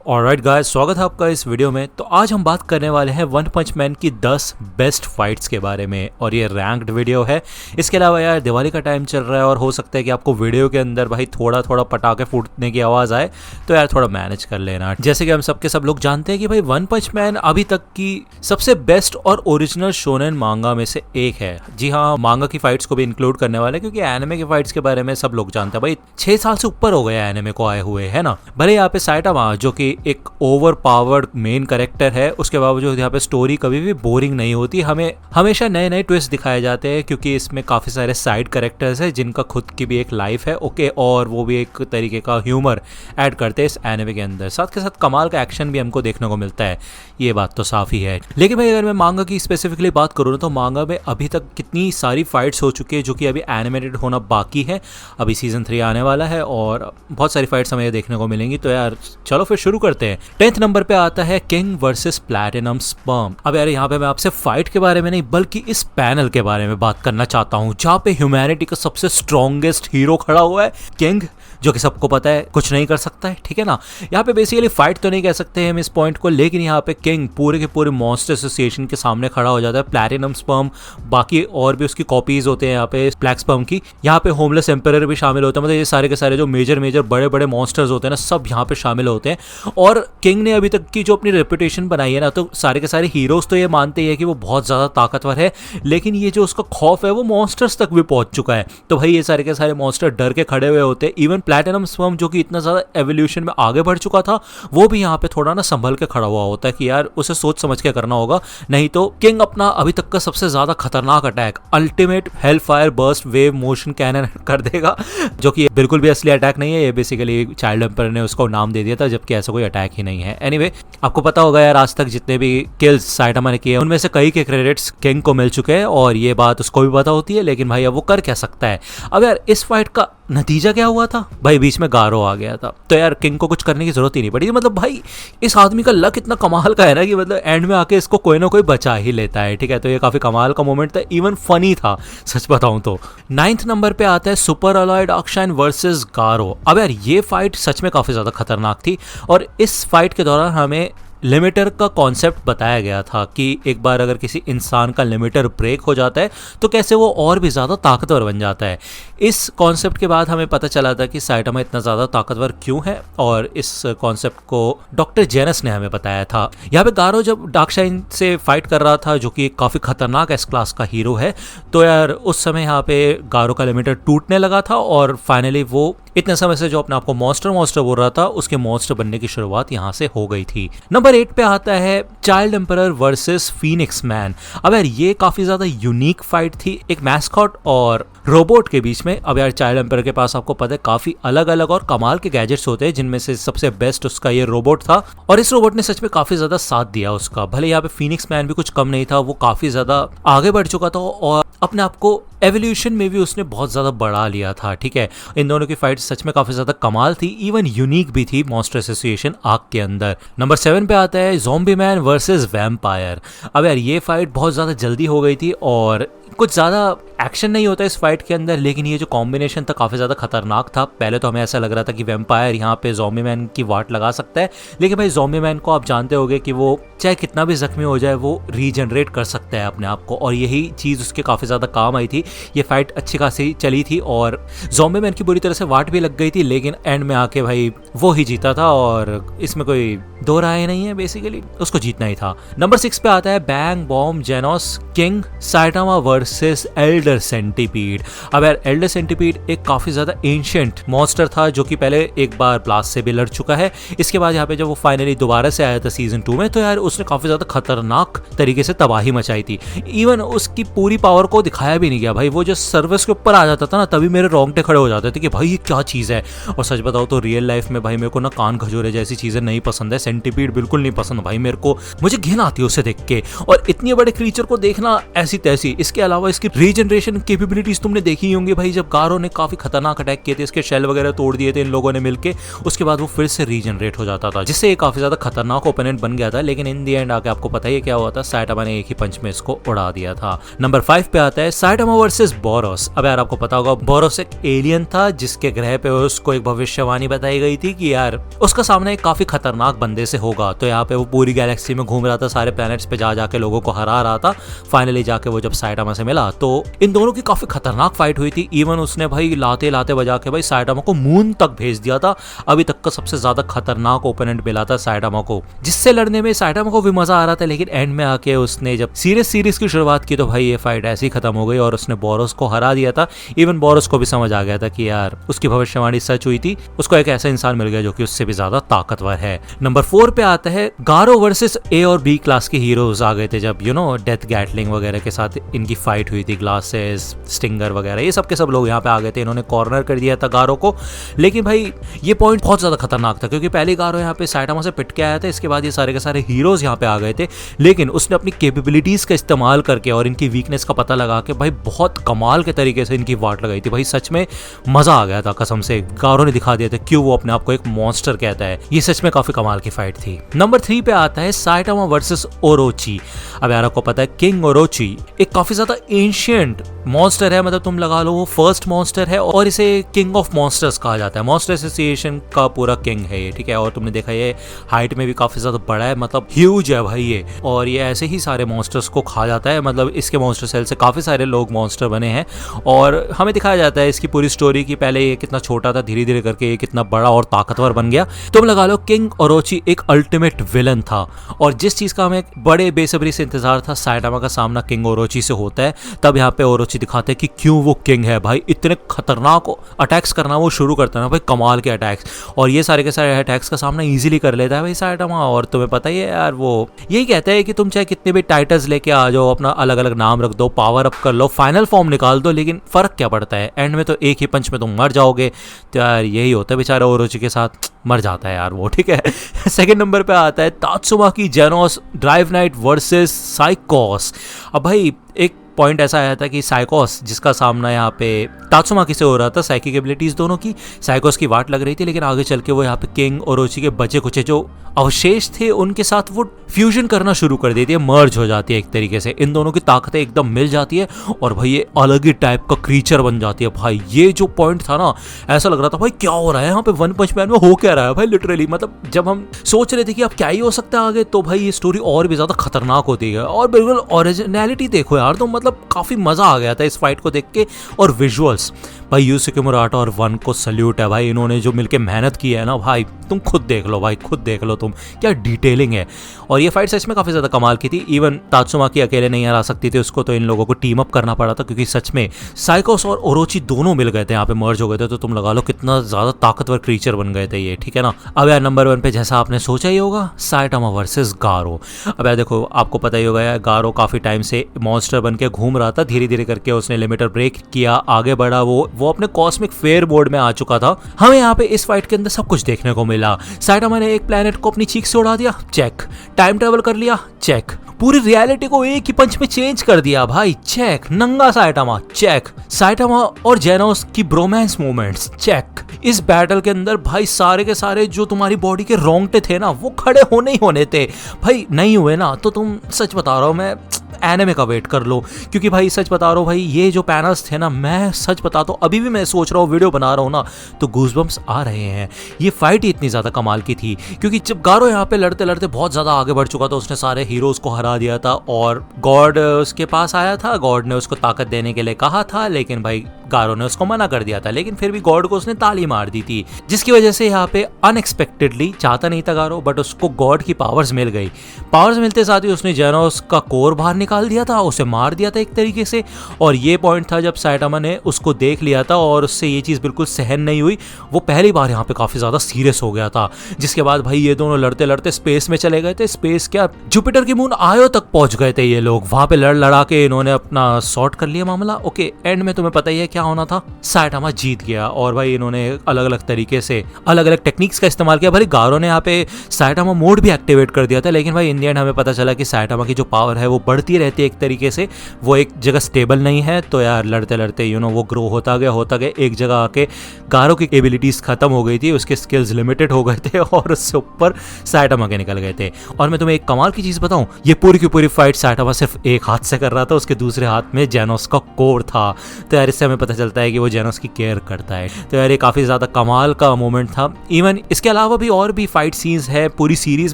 Alright guys, स्वागत है आपका इस वीडियो में। तो आज हम बात करने वाले हैं वन पंच मैन की 10 बेस्ट फाइट्स के बारे में, और ये रैंक्ड वीडियो है। इसके अलावा यार दिवाली का टाइम चल रहा है और हो सकता है कि आपको वीडियो के अंदर भाई थोड़ा थोड़ा पटाखे फूटने की आवाज़ आए, तो यार थोड़ा मैनेज कर लेना। जैसे कि हम सब लोग जानते हैं कि भाई वन पंच मैन अभी तक की सबसे बेस्ट और ओरिजिनल शोनेन मांगा में से एक है। जी हाँ, मांगा की फाइट्स को भी इंक्लूड करने वाले, क्योंकि एनिमे की फाइट्स के बारे में सब लोग जानते हैं। भाई 6 साल से ऊपर हो गया एनिमे को आए हुए, है ना। भले यहाँ पे साइटामा जो कि एक ओवर पावर्ड मेन कैरेक्टर है, उसके बावजूद यहाँ पे स्टोरी कभी भी बोरिंग नहीं होती। हमें हमेशा नए नए ट्विस्ट दिखाए जाते हैं, क्योंकि इसमें काफी सारे साइड कैरेक्टर्स हैं जिनका खुद की भी एक लाइफ है, ओके, और वो भी एक तरीके का ह्यूमर ऐड करते हैं इस एनिमे के अंदर। साथ के साथ कमाल का एक्शन भी हमको देखने को मिलता है, ये बात तो साफ ही है। लेकिन भाई अगर मैं मांगा की स्पेसिफिकली बात करूँ ना, तो मांगा में अभी तक कितनी सारी फाइट्स हो चुकी है जो कि अभी एनिमेटेड होना बाकी है। अभी सीजन 3 आने वाला है और बहुत सारी फाइट्स हमें देखने को मिलेंगी। तो यार चलो फिर शुरू करते हैं। 10th नंबर पे आता है किंग वर्सेस प्लैटिनम स्पर्म। अब यार यहाँ पे मैं आपसे फाइट के बारे में नहीं बल्कि इस पैनल के बारे में बात करना चाहता हूँ, जहाँ पे ह्यूमैनिटी का सबसे स्ट्रॉन्गेस्ट हीरो खड़ा हुआ है, किंग, जो कि सबको पता है कुछ नहीं कर सकता है, ठीक है ना। यहाँ पे बेसिकली फाइट तो नहीं कह सकते हैं हम इस पॉइंट को, लेकिन यहाँ पे किंग पूरे के पूरे मॉन्स्टर एसोसिएशन के सामने खड़ा हो जाता है। प्लैटिनम स्पर्म, बाकी और भी उसकी कॉपीज होते हैं यहाँ पे ब्लैक स्पर्म की। यहाँ पे होमलेस एम्परर भी शामिल होता है। मतलब ये सारे के सारे जो मेजर बड़े बड़े मॉन्स्टर्स होते हैं ना, सब यहाँ पे शामिल होते हैं। और किंग ने अभी तक की जो अपनी रेपुटेशन बनाई है ना, तो सारे के सारे हीरोज तो ये मानते हैं कि वो बहुत ज़्यादा ताकतवर है, लेकिन ये जो उसका खौफ है वो मॉन्स्टर्स तक भी पहुंच चुका है। तो भाई ये सारे के सारे मॉन्स्टर डर के खड़े हुए होते हैं। इवन प्लैटिनम स्पर्म जो कि इतना ज़्यादा एवोल्यूशन में आगे बढ़ चुका था, वो भी यहाँ पे थोड़ा ना संभल के खड़ा हुआ होता है कि यार उसे सोच समझ के करना होगा, नहीं तो किंग अपना अभी तक का सबसे ज़्यादा खतरनाक attack ultimate hell fire burst wave motion cannon कर देगा, जो कि बिल्कुल भी असली अटैक नहीं है। ये बेसिकली चाइल्ड एम्पर ने उसको नाम दे दिया था, जबकि ऐसा कोई अटैक ही नहीं है। एनीवे, आपको पता होगा यार आज तक जितने भी किल्स साइटामा ने किए उनमें से कई के क्रेडिट्स किंग को मिल चुके हैं, और ये बात उसको भी पता होती है। लेकिन भाई अब वो कर क्या सकता है। अब यार इस फाइट का नतीजा क्या हुआ था भाई, बीच में गारो आ गया था, तो यार किंग को कुछ करने की जरूरत ही नहीं पड़ी। मतलब भाई इस आदमी का लक इतना कमाल का है ना कि मतलब एंड में आके इसको कोई ना कोई बचा ही लेता है, ठीक है। तो ये काफी कमाल का मोमेंट था, इवन फनी था सच बताऊं तो। 9th नंबर पे आता है सुपर अलॉय डार्कशाइन वर्सेस गारो। अब यार ये फाइट सच में काफी ज्यादा खतरनाक थी, और इस फाइट के दौरान हमें लिमिटर का कॉन्सेप्ट बताया गया था कि एक बार अगर किसी इंसान का लिमिटर ब्रेक हो जाता है तो कैसे वो और भी ज़्यादा ताकतवर बन जाता है। इस कॉन्सेप्ट के बाद हमें पता चला था कि साइटामा इतना ज़्यादा ताकतवर क्यों है, और इस कॉन्सेप्ट को डॉक्टर जेनस ने हमें बताया था। यहाँ पे गारो जब डार्कशाइन से फाइट कर रहा था, जो कि काफ़ी खतरनाक एस क्लास का हीरो है, तो यार उस समय यहाँ पे गारो का लिमिटर टूटने लगा था, और फाइनली वो इतने समय से जो अपने आपको मॉन्स्टर बोल रहा था, उसके मॉन्स्टर बनने की शुरुआत यहाँ से हो गई थी। नंबर 8 पे आता है child emperor versus Phoenix man. अब यार ये काफी ज्यादा यूनिक फाइट थी, एक मैस्कॉट और रोबोट के बीच में। अब यार चाइल्ड एम्परर के पास आपको पता है काफी अलग अलग और कमाल के गैजेट्स होते हैं, जिनमें से सबसे बेस्ट उसका ये रोबोट था, और इस रोबोट ने सच में काफी ज्यादा साथ दिया उसका। भले यहाँ पे फीनिक्स मैन भी कुछ कम नहीं था, वो काफी ज्यादा आगे बढ़ चुका था और अपने आप को एवोल्यूशन में भी उसने बहुत ज्यादा बढ़ा लिया था, ठीक है। इन दोनों की फाइट सच में काफी ज्यादा कमाल थी, इवन यूनिक भी थी मॉन्स्टर एसोसिएशन आर्क के अंदर। नंबर 7 पे आता है ज़ॉम्बी मैन वर्सेस वैम्पायर। अब यार ये फाइट बहुत ज्यादा जल्दी हो गई थी और कुछ ज़्यादा एक्शन नहीं होता इस फाइट के अंदर, लेकिन ये जो कॉम्बिनेशन था काफ़ी ज़्यादा खतरनाक था। पहले तो हमें ऐसा लग रहा था कि वैम्पायर यहाँ पे ज़ॉम्बी मैन की वाट लगा सकता है, लेकिन भाई ज़ॉम्बी मैन को आप जानते होंगे कि वो चाहे कितना भी जख्मी हो जाए वो रीजनरेट कर सकता है अपने आप को, और यही चीज़ उसके काफ़ी ज़्यादा काम आई थी। ये फाइट अच्छी खासी चली थी और ज़ॉम्बी मैन की बुरी तरह से वाट भी लग गई थी, लेकिन एंड में आके भाई वो ही जीता था, और इसमें कोई दो राय नहीं है, बेसिकली उसको जीतना ही था। नंबर 6 पे आता है bang bomb जेनोस king Saitama versus Elder centipede. अब यार एल्डर सेंटीपीड एक काफी ज्यादा एंशिएंट मॉन्स्टर था, जो कि पहले एक बार ब्लास्ट से भी लड़ चुका है। इसके बाद यहाँ पे जब वो फाइनली दोबारा से आया था सीजन 2 में, तो यार उसने काफी ज्यादा खतरनाक तरीके से तबाही मचाई थी। इवन उसकी पूरी पावर को दिखाया भी नहीं गया भाई, वो जो सर्विस के ऊपर आ जाता था ना, तभी मेरे रोंगटे खड़े हो जाते थे कि भाई ये क्या चीज है। और सच बताओ तो रियल लाइफ में भाई मेरे को ना कान खजूरे जैसी चीजें नहीं पसंद है, सेंटीपीड बिल्कुल नहीं पसंद भाई मेरे को, मुझे घिन आती है उसे देख के, और इतने बड़े क्रीचर को देखना ऐसी तैसी। इसके अलावा इसकी रीजनरेशन रिजनरेशन कैपेबिलिटीज तुमने देखी होंगी भाई, जब गारो ने काफी खतरनाक अटैक किए थे, इसके शेल वगैरह तोड़ दिए थे इन लोगों ने मिलके, उसके बाद वो फिर से रीजनरेट हो जाता था, जिससे ये काफी ज्यादा खतरनाक ओपोनेंट बन गया था। लेकिन इन दी एंड आके आपको पता ही क्या हुआ था, साइटामा ने एक ही पंच में इसको उड़ा दिया था। नंबर 5 पे आता है साइटामा वर्सेस बोरोस। अब यार आपको पता होगा बोरोस एक एलियन था जिसके ग्रह पे उसको एक भविष्यवाणी बताई गई थी कि यार उसका सामना एक काफी खतरनाक बंदे से होगा। तो यहाँ पे वो पूरी गैलेक्सी में घूम रहा था, सारे प्लैनेट्स पे जा जाके लोगों को हरा रहा था। फाइनली जाके वो जब साइटामा से मिला तो इन दोनों की काफी खतरनाक फाइट हुई थी। इवन उसने भाई लाते लाते बजा के भाई साइटामा को मून तक भेज दिया था। अभी तक का सबसे ज्यादा खतरनाक ओपोनेंट मिला था साइटामा को, जिससे लड़ने में साइटामा को भी मजा आ रहा था। लेकिन एंड में आके उसने जब सीरीज की शुरुआत की तो भाई ये फाइट ऐसी ही खत्म हो गई और उसने बोरोस को हरा दिया था। इवन बोरोस को भी समझ आ गया था कि यार उसकी भविष्यवाणी सच हुई थी, उसको एक ऐसा इंसान मिल गया जो कि उससे भी ज्यादा ताकतवर है। नंबर 4 पे आता है गारो वर्सेस ए और बी क्लास के हीरोज आ गए थे, जब डेथ गैटलिंग वगैरह के साथ इनकी फाइट हुई थी, ग्लासेस, स्टिंगर वगैरह, ये सब के सब लोग यहाँ पे आ गए थे। इन्होंने कॉर्नर कर दिया था गारो को। लेकिन भाई ये पॉइंट बहुत ज्यादा खतरनाक था, क्योंकि पहले गारो यहाँ पे साइटामा से पिट के आया था, इसके बाद ये सारे के सारे हीरोज यहाँ पे आ गए थे। लेकिन उसने अपनी कैपेबिलिटीज का इस्तेमाल करके और इनकी वीकनेस का पता लगा के भाई बहुत कमाल के तरीके से इनकी वाट लगाई थी। भाई सच में मजा आ गया था कसम से। गारो ने दिखा दिया था क्यों वो अपने आप को एक मॉन्स्टर कहता है। ये सच में काफी कमाल की फाइट थी। नंबर 3 पे आता है साइटामा वर्सेस ओरोची। अब यार आपको पता है किंग ओरोची एक काफी ज्यादा एंशिएंट मॉन्स्टर है, मतलब तुम लगा लो वो फर्स्ट मॉन्स्टर है और इसे किंग ऑफ मॉन्स्टर्स कहा जाता है। मॉन्स्टर एसोसिएशन का पूरा किंग है ये, ठीक है। और तुमने देखा ये हाइट में भी काफी ज्यादा बड़ा है, मतलब ह्यूज है भाई ये। और ये ऐसे ही सारे मॉन्स्टर्स को खा जाता है, मतलब इसके मॉन्स्टर सेल से काफी सारे लोग मॉन्स्टर बने हैं। और हमें दिखाया जाता है इसकी पूरी स्टोरी की, पहले ये कितना छोटा था, धीरे धीरे करके ये कितना बड़ा और ताकतवर बन गया। तुम लगा लो किंग ओरोची एक अल्टीमेट विलन था। और जिस चीज का हमें बड़े बेसब्री से इंतजार था, साइटामा का सामना किंग ओरोची से होता है, तब यहाँ पे ओरोची दिखाते हैं कि क्यों वो किंग है। भाई इतने खतरनाक अटैक्स करना वो शुरू करता है ना भाई, कमाल के अटैक्स। और ये सारे के सारे अटैक्स का सामना इजीली कर लेता है भाई साइटामा। और तुम्हें पता ही है यार, वो यही कहता है कि तुम चाहे कितने भी टाइटल्स लेके आ जाओ, अपना अलग अलग नाम रख दो, पावर अप कर लो, फाइनल फॉर्म निकाल दो, लेकिन फर्क क्या पड़ता है, एंड में तो एक ही पंच में तुम मर जाओगे। तो यार यही होता है, बेचारा ओरोची के साथ मर जाता है यार वो, ठीक है। सेकंड नंबर पे आता है तात्सुमाकी जेनोस ड्राइव नाइट वर्सेस साइकोस। अब भाई एक पॉइंट ऐसा आया था कि साइकोस जिसका सामना यहाँ पे तात्सुमाकी से हो रहा था, साइकिक एबिलिटीज दोनों की, साइकोस की वाट लग रही थी। लेकिन आगे चल के वो यहाँ पे किंग ओरोची के बचे कुचे जो अवशेष थे उनके साथ वो फ्यूजन करना शुरू कर देती है, मर्ज हो जाती है एक तरीके से। इन दोनों की ताकतें एकदम मिल जाती है और भाई ये अलग ही टाइप का क्रीचर बन जाती है। भाई ये जो पॉइंट था ना, ऐसा लग रहा था भाई क्या हो रहा है यहाँ पे, वन पंच मैन में हो क्या रहा है भाई, लिटरली। मतलब जब हम सोच रहे थे कि अब क्या ही हो सकता है आगे, तो भाई ये स्टोरी और भी ज्यादा खतरनाक होती है। और बिल्कुल ओरिजिनलिटी देखो यार, तो मतलब काफी मजा आ गया था इस फाइट को देख के। और विजुअल्स भाई, यूसुके मुराटा और वन को सल्यूट है भाई, इन्होंने जो मिलके मेहनत की है ना भाई, तुम खुद देख लो भाई, खुद देख लो तुम, क्या डिटेलिंग है। और ये फाइट सच में काफी ज्यादा कमाल की थी। इवन तात्सुमाकी अकेले नहीं हरा सकती थी उसको, तो इन लोगों को टीम अप करना पड़ा था, क्योंकि सच में साइकोस और ओरोची दोनों मिल गए थे, यहाँ पे मर्ज हो गए थे। तो तुम लगा लो कितना ज्यादा ताकतवर क्रीचर बन गए थे ये, ठीक है ना। अब यार नंबर 1 पे जैसा आपने सोचा ही होगा, साइटामा वर्सेस गारो। अब यार देखो, आपको पता ही होगा यार, गारो काफी टाइम से मॉन्स्टर बन के घूम रहा था, धीरे धीरे करके उसने लिमिटर ब्रेक किया, आगे बढ़ा, वो अपने कॉस्मिक फेयर बोर्ड में आ चुका था। हमें यहाँ पे इस फाइट के अंदर सब कुछ देखने को मिला। साइटामा ने एक प्लेनेट को अपनी चीख से उड़ा दिया, चेक। टाइम ट्रेवल कर लिया, चेक। पूरी रियलिटी को एक ही पंच में चेंज कर दिया भाई, चेक। नंगा साइटामा, चेक। साइटामा और जेनोस की ब्रोमांस मोमेंट्स, चेक। इस बैटल के अंदर भाई सारे के सारे जो तुम्हारी बॉडी के रोंगटे थे ना, वो खड़े होने ही होने थे भाई। नहीं हुए ना तो तुम, सच बता रहा हूँ मैं, एनिमे का वेट कर लो। क्योंकि भाई सच बता रहा हूँ भाई, ये जो पैनल्स थे ना, मैं सच बताता हूँ, अभी भी मैं सोच रहा हूँ, वीडियो बना रहा हूँ ना, तो गूज़बम्प्स आ रहे हैं। ये फाइट ही इतनी ज्यादा कमाल की थी, क्योंकि जब गारो यहाँ पे लड़ते लड़ते बहुत ज्यादा आगे बढ़ चुका था, उसने सारे हीरोज को हरा दिया था और गॉड उसके पास आया था। गॉड ने उसको ताकत देने के लिए कहा था, लेकिन भाई गारो ने उसको मना कर दिया था। लेकिन फिर भी गॉड को उसने ताली मार दी थी, जिसकी वजह से यहाँ पे अनएक्सपेक्टेडली, चाहता नहीं था गारो, बट उसको गॉड की पावर्स मिल गई। पावर्स मिलते साथ ही उसने जेनोस का कोर बाहर निकाल दिया था, उसे मार दिया था एक तरीके से। और ये पॉइंट था जब साइटामा ने उसको देख लिया था और उससे ये चीज बिल्कुल सहन नहीं हुई। वो पहली बार यहाँ पे काफी ज्यादा सीरियस हो गया था, जिसके बाद भाई ये दोनों लड़ते लड़ते स्पेस में चले गए थे। स्पेस क्या, जुपिटर की मून आयो तक पहुंच गए थे ये लोग। वहां पे लड़ लड़ा के इन्होंने अपना सॉर्ट कर लिया मामला। ओके, एंड में तुम्हें पता ही है क्या होना था, साइटामा जीत गया। और भाई इन्होंने अलग अलग तरीके से अलग अलग टेक्निक्स का इस्तेमाल किया। भाई गारो ने यहाँ पे साइटामा मोड भी एक्टिवेट कर दिया था, लेकिन भाई इन द एंड हमें पता चला कि साइटामा की जो पावर है वो बढ़ती रहती है एक तरीके से, वो एक जगह स्टेबल नहीं है। तो यार लड़ते लड़ते वो ग्रो होता गया, एक जगह आके गारो की एबिलिटीज खत्म हो गई थी, उसके स्किल्स लिमिटेड हो गए थे और उससे ऊपर साइटामा के निकल गए थे। और मैं तुम्हें एक कमाल की चीज बताऊं, ये पूरी की पूरी फाइट साइटामा सिर्फ एक हाथ से कर रहा था, उसके दूसरे हाथ में जेनोस का कोर था। तो यार इससे हमें पता चलता है कि वो जेनोस की केयर करता है। तो यार ये काफी ज्यादा कमाल का मोमेंट था। इवन इसके अलावा भी और भी फाइट सीन्स है पूरी सीरीज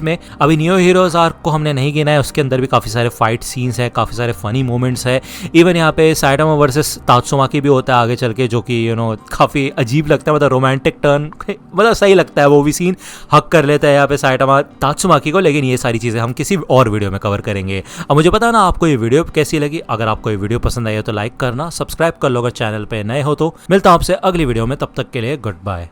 में। अभी न्यू हीरोज आर्क को हमने नहीं गिना है, उसके अंदर भी काफी सारे फाइट सीन्स है, काफी सारे फनी मोमेंट्स है। इवन यहाँ पे साइटामा वर्सेस तात्सुमाकी भी होता है आगे चल के, जो कि काफी अजीब लगता है, मतलब रोमांटिक टर्न, मतलब सही लगता है वो भी सीन, हक कर लेता है यहाँ पे साइटामा तात्सुमाकी को। लेकिन ये सारी चीजें हम किसी और वीडियो में कवर करेंगे। अब मुझे पता ना आपको ये वीडियो कैसी लगी। अगर आपको ये वीडियो पसंद आई हो तो लाइक करना, सब्सक्राइब कर लो अगर चैनल पे नए हो तो। मिलता हूं आपसे अगली वीडियो में, तब तक के लिए गुड बाय।